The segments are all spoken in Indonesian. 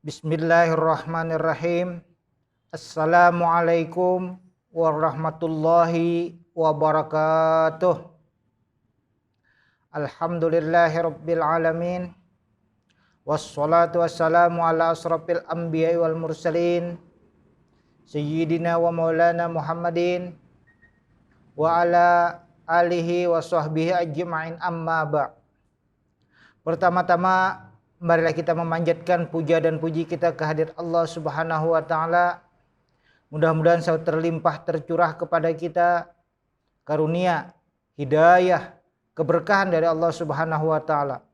Bismillahirrahmanirrahim. Assalamualaikum warahmatullahi wabarakatuh. Alhamdulillahirabbil alamin. Wassalatu wassalamu ala asrafil anbiya'i wal mursalin. Sayyidina wa maulana Muhammadin wa ala alihi wa sahbihi ajma'in, amma ba'. Pertama-tama marilah kita memanjatkan puja dan puji kita kehadirat Allah Subhanahu wa taala. Mudah-mudahan selalu terlimpah tercurah kepada kita karunia, hidayah, keberkahan dari Allah Subhanahu wa taala,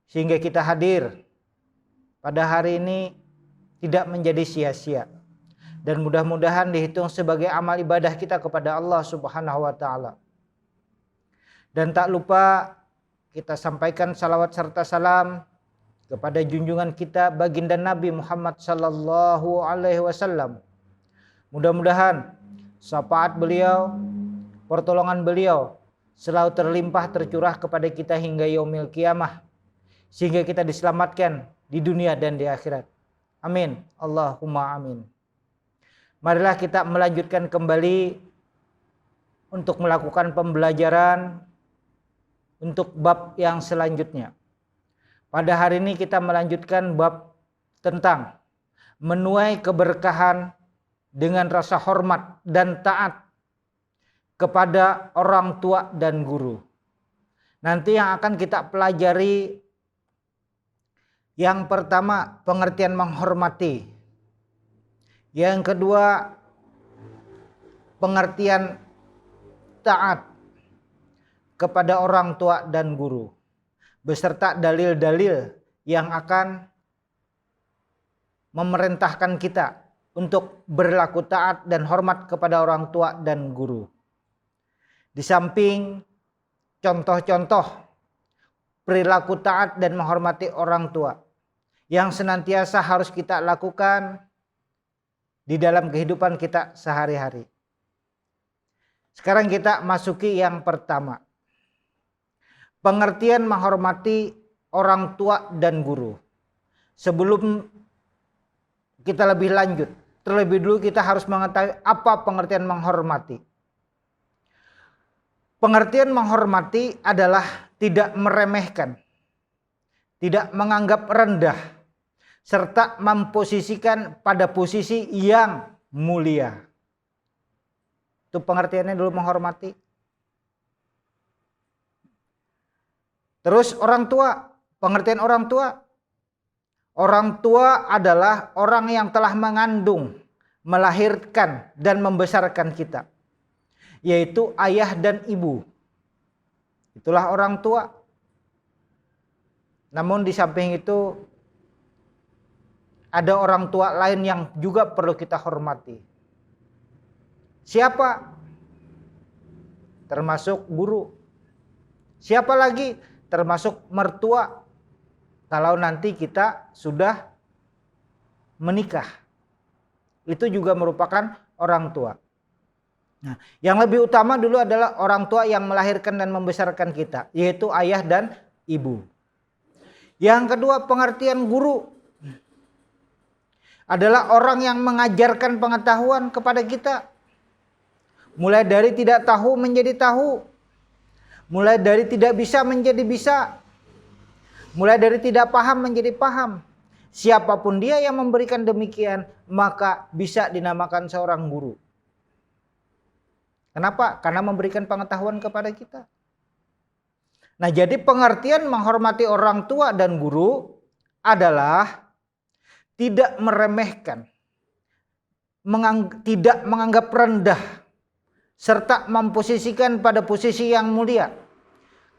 sehingga kita hadir pada hari ini tidak menjadi sia-sia, dan mudah-mudahan dihitung sebagai amal ibadah kita kepada Allah Subhanahu wa taala. Dan tak lupa kita sampaikan salawat serta salam kepada junjungan kita baginda Nabi Muhammad sallallahu alaihi wasallam. Mudah-mudahan syafaat beliau, pertolongan beliau selalu terlimpah tercurah kepada kita hingga yaumil qiyamah, sehingga kita diselamatkan di dunia dan di akhirat. Amin. Allahumma amin. Marilah kita melanjutkan kembali untuk melakukan pembelajaran untuk bab yang selanjutnya. Pada hari ini kita melanjutkan bab tentang menuai keberkahan dengan rasa hormat dan taat kepada orang tua dan guru. Nanti yang akan kita pelajari, yang pertama pengertian menghormati, yang kedua pengertian taat kepada orang tua dan guru, beserta dalil-dalil yang akan memerintahkan kita untuk berlaku taat dan hormat kepada orang tua dan guru. Di samping contoh-contoh perilaku taat dan menghormati orang tua yang senantiasa harus kita lakukan di dalam kehidupan kita sehari-hari. Sekarang kita masuki yang pertama. Pengertian menghormati orang tua dan guru. Sebelum kita lebih lanjut, terlebih dulu kita harus mengetahui apa pengertian menghormati. Pengertian menghormati adalah tidak meremehkan, tidak menganggap rendah, serta memposisikan pada posisi yang mulia. Itu pengertiannya dulu menghormati. Terus orang tua, pengertian orang tua. Orang tua adalah orang yang telah mengandung, melahirkan dan membesarkan kita, yaitu ayah dan ibu. Itulah orang tua. Namun di samping itu ada orang tua lain yang juga perlu kita hormati. Siapa? Termasuk guru. Siapa lagi? Termasuk mertua kalau nanti kita sudah menikah. Itu juga merupakan orang tua. Nah, yang lebih utama dulu adalah orang tua yang melahirkan dan membesarkan kita, yaitu ayah dan ibu. Yang kedua, pengertian guru adalah orang yang mengajarkan pengetahuan kepada kita. Mulai dari tidak tahu menjadi tahu. Mulai dari tidak bisa menjadi bisa. Mulai dari tidak paham menjadi paham. Siapapun dia yang memberikan demikian, maka bisa dinamakan seorang guru. Kenapa? Karena memberikan pengetahuan kepada kita. Nah, jadi pengertian menghormati orang tua dan guru adalah tidak meremehkan, tidak menganggap rendah, serta memposisikan pada posisi yang mulia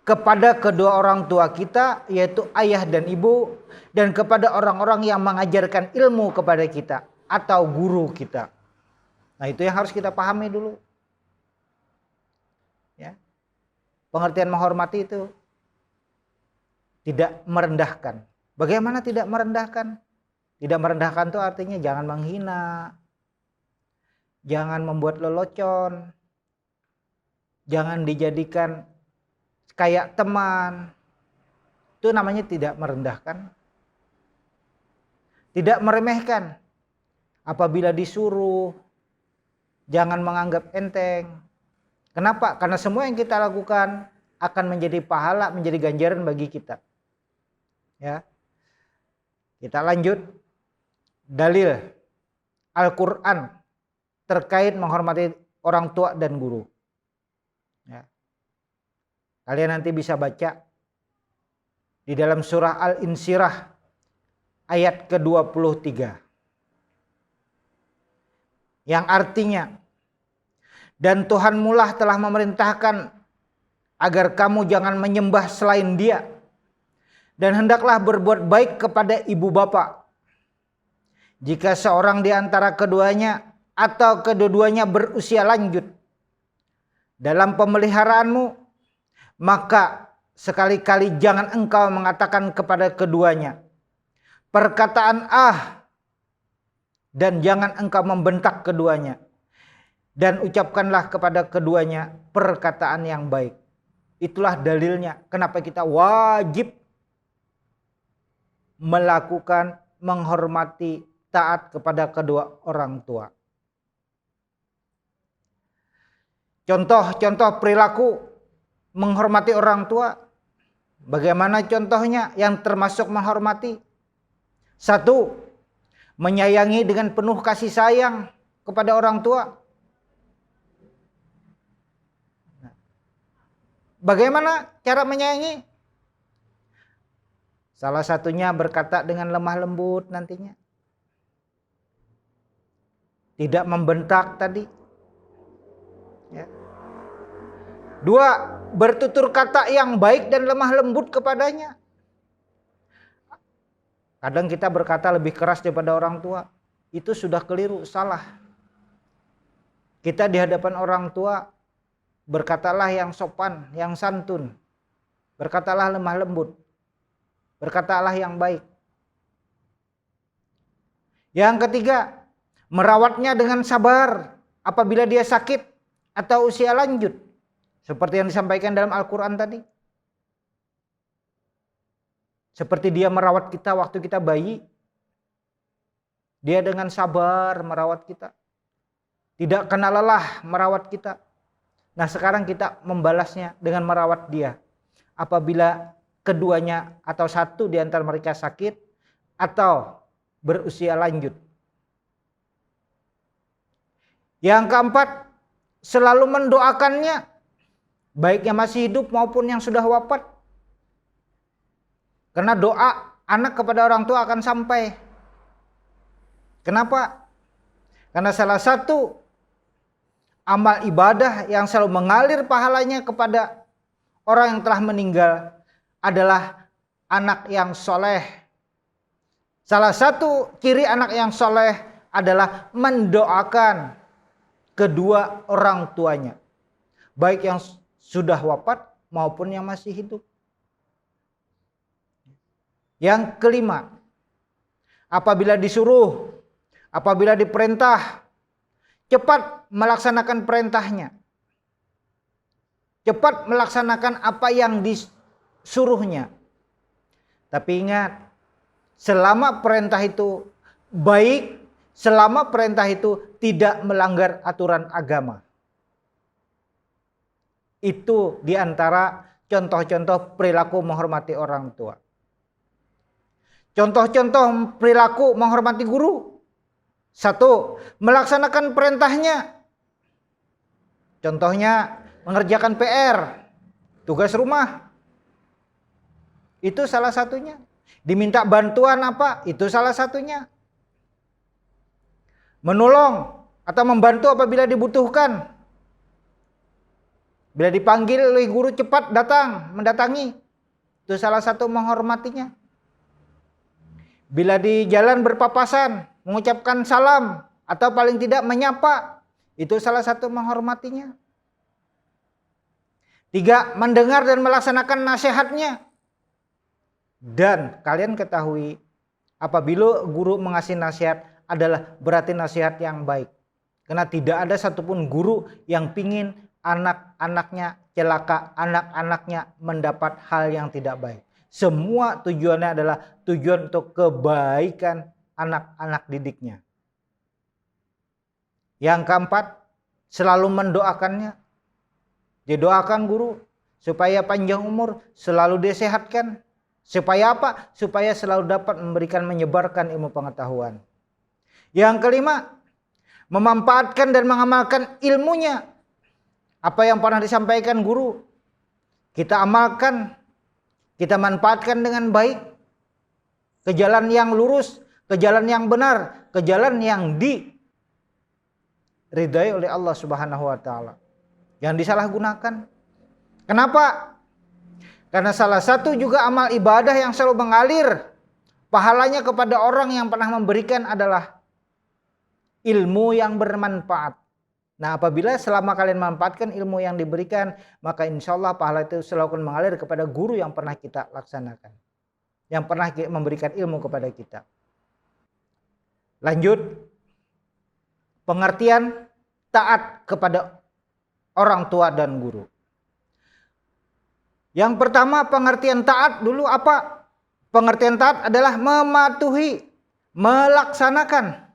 kepada kedua orang tua kita, yaitu ayah dan ibu, dan kepada orang-orang yang mengajarkan ilmu kepada kita atau guru kita. Nah, itu yang harus kita pahami dulu. Ya. Pengertian menghormati itu tidak merendahkan. Bagaimana tidak merendahkan? Tidak merendahkan itu artinya jangan menghina, jangan membuat lelucon, jangan dijadikan kayak teman. Itu namanya tidak merendahkan. tidak meremehkan. Apabila disuruh, jangan menganggap enteng. Kenapa? Karena semua yang kita lakukan akan menjadi pahala, menjadi ganjaran bagi kita. Ya. Kita lanjut. Dalil Al-Quran terkait menghormati orang tua dan guru. Ya. Kalian nanti bisa baca di dalam surah Al-Insyirah ayat ke-23. Yang artinya, dan Tuhanmulah telah memerintahkan agar kamu jangan menyembah selain Dia, dan hendaklah berbuat baik kepada ibu bapa. Jika seorang di antara keduanya atau kedua-duanya berusia lanjut dalam pemeliharaanmu, maka sekali-kali jangan engkau mengatakan kepada keduanya perkataan dan jangan engkau membentak keduanya, dan ucapkanlah kepada keduanya perkataan yang baik. Itulah dalilnya kenapa kita wajib melakukan, menghormati, taat kepada kedua orang tua. Contoh-contoh perilaku menghormati orang tua. Bagaimana contohnya yang termasuk menghormati? 1. Menyayangi dengan penuh kasih sayang kepada orang tua. Bagaimana cara menyayangi? Salah satunya berkata dengan lemah lembut nantinya. Tidak membentak tadi. Ya. 2. Bertutur kata yang baik dan lemah lembut kepadanya. Kadang kita berkata lebih keras daripada orang tua. Itu sudah keliru, salah. Kita di hadapan orang tua berkatalah yang sopan, yang santun. Berkatalah lemah lembut. Berkatalah yang baik. Yang ketiga, merawatnya dengan sabar apabila dia sakit atau usia lanjut. Seperti yang disampaikan dalam Al-Quran tadi. Seperti dia merawat kita waktu kita bayi. Dia dengan sabar merawat kita. Tidak kena lelah merawat kita. Nah sekarang kita membalasnya dengan merawat dia. Apabila keduanya atau satu di antara mereka sakit atau berusia lanjut. Yang keempat, selalu mendoakannya, baik yang masih hidup maupun yang sudah wafat. Karena doa anak kepada orang tua akan sampai. Kenapa? Karena salah satu amal ibadah yang selalu mengalir pahalanya kepada orang yang telah meninggal adalah anak yang soleh. Salah satu ciri anak yang soleh adalah mendoakan kedua orang tuanya. Baik yang sudah wafat maupun yang masih hidup. Yang kelima, apabila disuruh, apabila diperintah, cepat melaksanakan perintahnya. Cepat melaksanakan apa yang disuruhnya. Tapi ingat, selama perintah itu baik, selama perintah itu tidak melanggar aturan agama. Itu diantara contoh-contoh perilaku menghormati orang tua. Contoh-contoh perilaku menghormati guru. 1. Melaksanakan perintahnya. Contohnya mengerjakan PR, tugas rumah. Itu salah satunya. Diminta bantuan apa? Itu salah satunya. Menolong atau membantu apabila dibutuhkan. Bila dipanggil oleh guru cepat datang, mendatangi. Itu salah satu menghormatinya. Bila di jalan berpapasan, mengucapkan salam atau paling tidak menyapa, itu salah satu menghormatinya. 3. Mendengar dan melaksanakan nasihatnya. Dan kalian ketahui, apabila guru mengasih nasihat adalah berarti nasihat yang baik. Karena tidak ada satupun guru yang pingin anak-anaknya celaka, anak-anaknya mendapat hal yang tidak baik. Semua tujuannya adalah tujuan untuk kebaikan anak-anak didiknya. Yang keempat, selalu mendoakannya. Didoakan guru supaya panjang umur, selalu disehatkan. Supaya apa? Supaya selalu dapat menyebarkan ilmu pengetahuan. Yang kelima, memanfaatkan dan mengamalkan ilmunya. Apa yang pernah disampaikan guru, kita amalkan, kita manfaatkan dengan baik. Ke jalan yang lurus, ke jalan yang benar, ke jalan yang diridai oleh Allah Subhanahu wa taala. Yang disalahgunakan. Kenapa? Karena salah satu juga amal ibadah yang selalu mengalir pahalanya kepada orang yang pernah memberikan adalah ilmu yang bermanfaat. Nah, apabila selama kalian memanfaatkan ilmu yang diberikan, maka insya Allah pahala itu selalu akan mengalir kepada guru yang pernah kita laksanakan, yang pernah memberikan ilmu kepada kita. Lanjut, pengertian taat kepada orang tua dan guru. Yang pertama, pengertian taat dulu apa? Pengertian taat adalah mematuhi, melaksanakan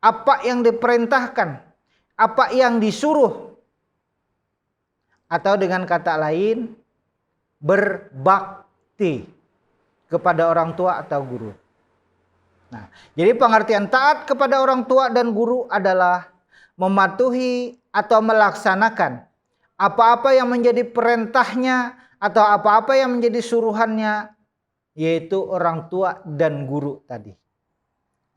apa yang diperintahkan, apa yang disuruh. Atau dengan kata lain, berbakti kepada orang tua atau guru. Nah, jadi pengertian taat kepada orang tua dan guru adalah mematuhi atau melaksanakan apa-apa yang menjadi perintahnya atau apa-apa yang menjadi suruhannya, yaitu orang tua dan guru tadi.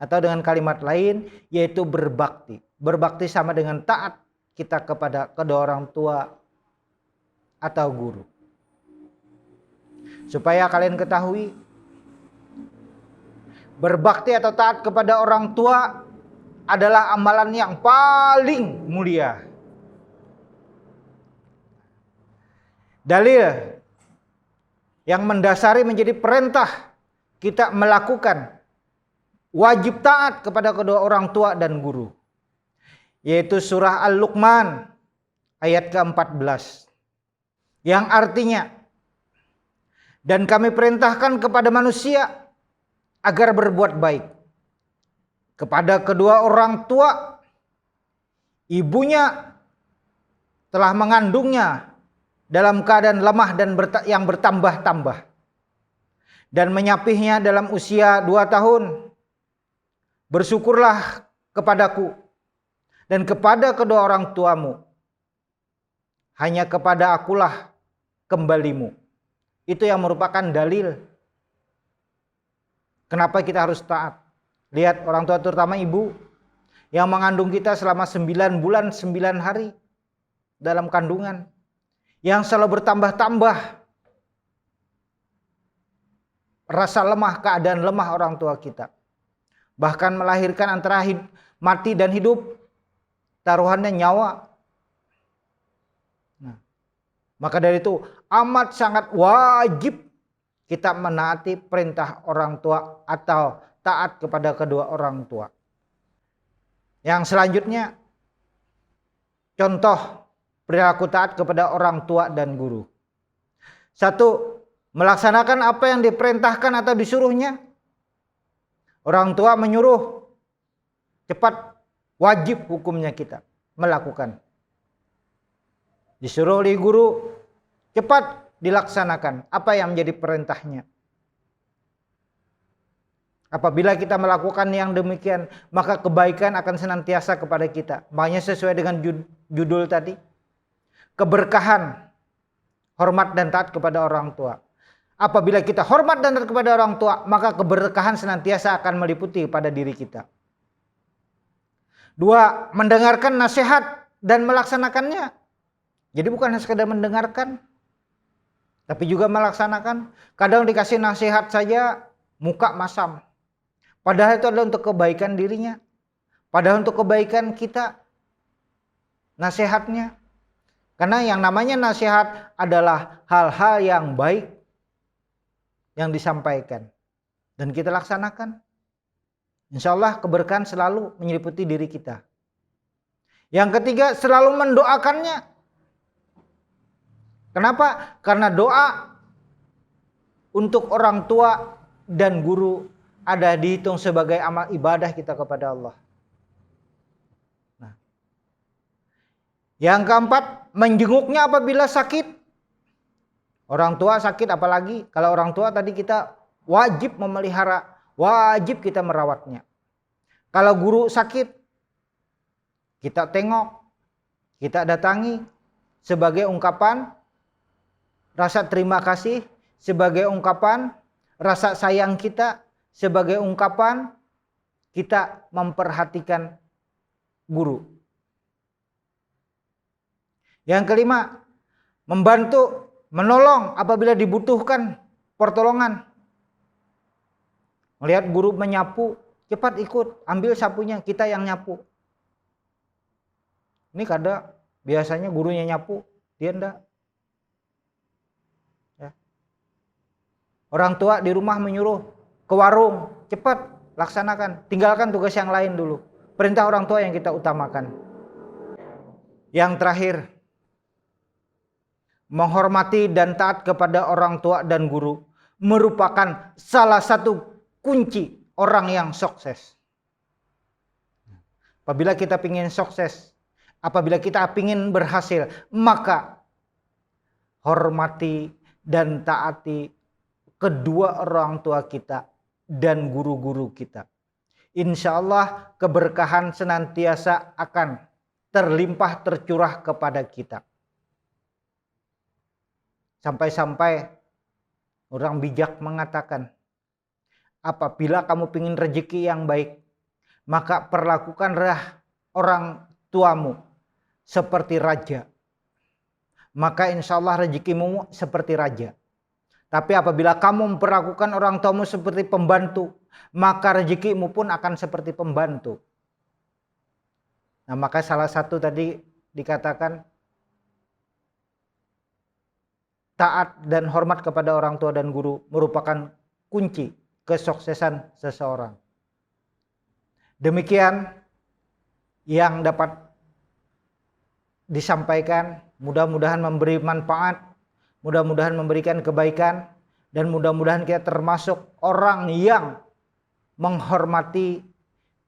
Atau dengan kalimat lain, yaitu berbakti. Berbakti sama dengan taat kita kepada kedua orang tua atau guru. Supaya kalian ketahui, berbakti atau taat kepada orang tua adalah amalan yang paling mulia. Dalil yang mendasari menjadi perintah kita melakukan wajib taat kepada kedua orang tua dan guru, yaitu surah Al-Luqman ayat ke-14, yang artinya, dan kami perintahkan kepada manusia agar berbuat baik kepada kedua orang tua. Ibunya telah mengandungnya dalam keadaan lemah dan yang bertambah-tambah, dan menyapihnya dalam usia 2 tahun. Bersyukurlah kepadaku dan kepada kedua orang tuamu. Hanya kepada akulah kembalimu. Itu yang merupakan dalil kenapa kita harus taat. Lihat orang tua, terutama ibu yang mengandung kita selama 9 bulan 9 hari dalam kandungan, yang selalu bertambah-tambah rasa lemah, keadaan lemah orang tua kita. Bahkan melahirkan antara mati dan hidup, taruhannya nyawa. Nah, maka dari itu amat sangat wajib kita menaati perintah orang tua atau taat kepada kedua orang tua. Yang selanjutnya, contoh perilaku taat kepada orang tua dan guru. 1. Melaksanakan apa yang diperintahkan atau disuruhnya. Orang tua menyuruh, cepat, wajib hukumnya kita melakukan. Disuruh oleh guru, cepat dilaksanakan apa yang menjadi perintahnya. Apabila kita melakukan yang demikian, maka kebaikan akan senantiasa kepada kita. Makanya sesuai dengan judul tadi, keberkahan, hormat dan taat kepada orang tua. Apabila kita hormat dan taat kepada orang tua, maka keberkahan senantiasa akan meliputi pada diri kita. 2. Mendengarkan nasihat dan melaksanakannya. Jadi bukan hanya sekedar mendengarkan, tapi juga melaksanakan. Kadang dikasih nasihat saja, muka masam. Padahal itu adalah untuk kebaikan dirinya. Padahal untuk kebaikan kita nasihatnya. Karena yang namanya nasihat adalah hal-hal yang baik yang disampaikan dan kita laksanakan. Insya Allah keberkahan selalu menyeliputi diri kita. Yang ketiga, selalu mendoakannya. Kenapa? Karena doa untuk orang tua dan guru ada dihitung sebagai amal ibadah kita kepada Allah. Nah. Yang keempat, menjenguknya apabila sakit. Orang tua sakit apalagi, kalau orang tua tadi kita wajib memelihara, wajib kita merawatnya. Kalau guru sakit, kita tengok, kita datangi sebagai ungkapan rasa terima kasih, sebagai ungkapan rasa sayang kita, sebagai ungkapan kita memperhatikan guru. Yang kelima, membantu, menolong apabila dibutuhkan pertolongan. Melihat guru menyapu, cepat ikut, ambil sapunya, kita yang nyapu. Ini kadang biasanya gurunya nyapu, dia enggak. Ya. Orang tua di rumah menyuruh ke warung, cepat laksanakan, tinggalkan tugas yang lain dulu. Perintah orang tua yang kita utamakan. Yang terakhir, menghormati dan taat kepada orang tua dan guru merupakan salah satu kunci orang yang sukses. Apabila kita ingin sukses, apabila kita ingin berhasil, maka hormati dan taati kedua orang tua kita dan guru-guru kita. Insya Allah keberkahan senantiasa akan terlimpah tercurah kepada kita. Sampai-sampai orang bijak mengatakan, apabila kamu ingin rezeki yang baik, maka perlakukanlah orang tuamu seperti raja. Maka insya Allah rezekimu seperti raja. Tapi apabila kamu memperlakukan orang tuamu seperti pembantu, maka rezekimu pun akan seperti pembantu. Nah, maka salah satu tadi dikatakan, taat dan hormat kepada orang tua dan guru merupakan kunci kesuksesan seseorang. Demikian yang dapat disampaikan, mudah-mudahan memberi manfaat, mudah-mudahan memberikan kebaikan, dan mudah-mudahan kita termasuk orang yang menghormati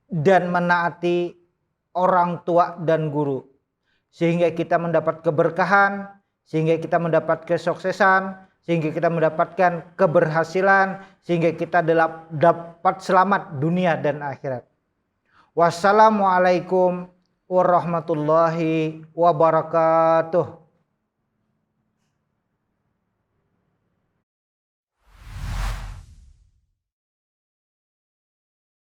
dan menaati orang tua dan guru, sehingga kita mendapat keberkahan, sehingga kita mendapat kesuksesan, sehingga kita mendapatkan keberhasilan, sehingga kita dapat selamat dunia dan akhirat. Wassalamualaikum warahmatullahi wabarakatuh.